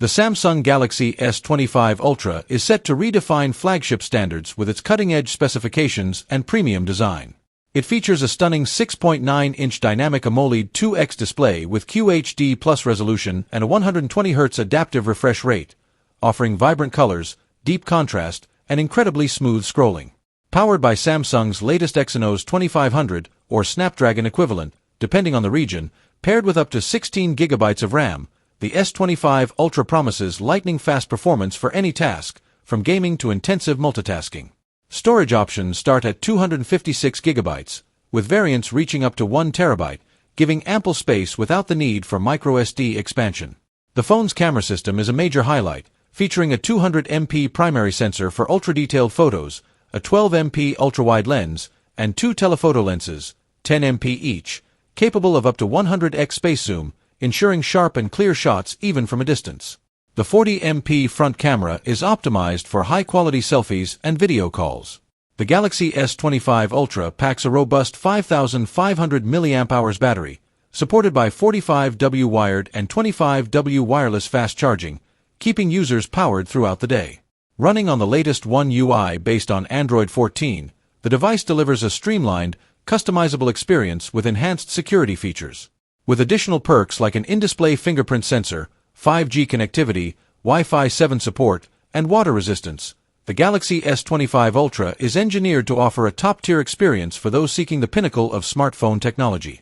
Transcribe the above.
The Samsung Galaxy S25 Ultra is set to redefine flagship standards with its cutting-edge specifications and premium design. It features a stunning 6.9-inch dynamic AMOLED 2X display with QHD Plus resolution and a 120Hz adaptive refresh rate, offering vibrant colors, deep contrast, and incredibly smooth scrolling. Powered by Samsung's latest Exynos 2500 or Snapdragon equivalent, depending on the region, paired with up to 16 GB of RAM, the S25 Ultra promises lightning-fast performance for any task, from gaming to intensive multitasking. Storage options start at 256 GB, with variants reaching up to 1 TB, giving ample space without the need for microSD expansion. The phone's camera system is a major highlight, featuring a 200MP primary sensor for ultra-detailed photos, a 12MP ultra-wide lens, and 2 telephoto lenses, 10MP each, capable of up to 100x space zoom, ensuring sharp and clear shots even from a distance. The 40MP front camera is optimized for high-quality selfies and video calls. The Galaxy S25 Ultra packs a robust 5,500 mAh battery, supported by 45W wired and 25W wireless fast charging, keeping users powered throughout the day. Running on the latest One UI based on Android 14, the device delivers a streamlined, customizable experience with enhanced security features. With additional perks like an in-display fingerprint sensor, 5G connectivity, Wi-Fi 7 support, and water resistance, the Galaxy S25 Ultra is engineered to offer a top-tier experience for those seeking the pinnacle of smartphone technology.